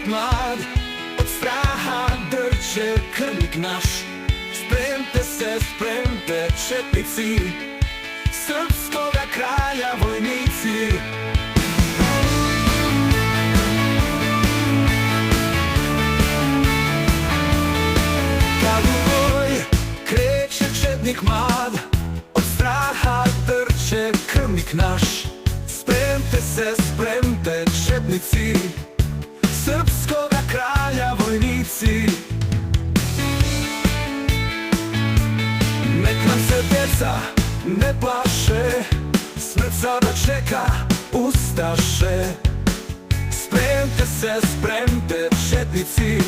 četnik mlad, od straha drče krvnik naš. Sprem'te se, sprem'te, četnici, srpskoga kralja vojnici. Kad u boj kreće četnik mlad, od straha drče krvnik naš. Sprem'te se, sprem'te, četnici, srpskoga kralja vojnici. Nek nam se deca ne plaše, smrt sada čeka ustaše. Sprem'te se, sprem'te, četnici,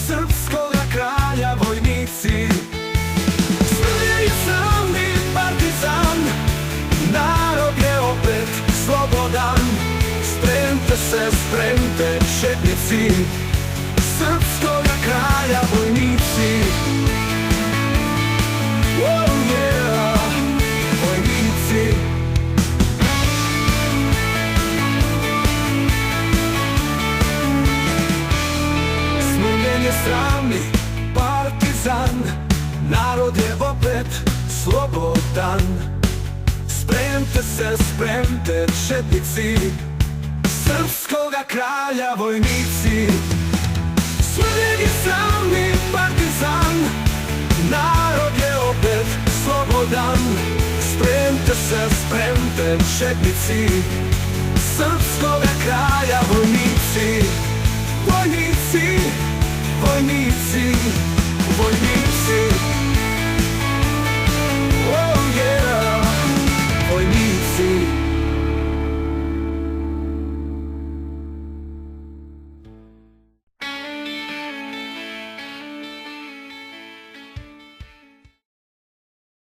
srpskoga kralja vojnici. Smrt je slavni partizan, narod je opet slobodan. Sprem'te se, sprem'te, četnici, srpskoga kralja vojnici. Oh yeah, vojnici. Smrljen je sramni partizan, narod je opet slobodan. Sprem'te se, sprem'te, četnici, srpskoga kralja vojnici. Smrljen je sramni partizan, narod je opet slobodan. Sprem'te se, sprem'te, četnici, srpskoga kralja vojnici. Vojnici, vojnici, vojnici.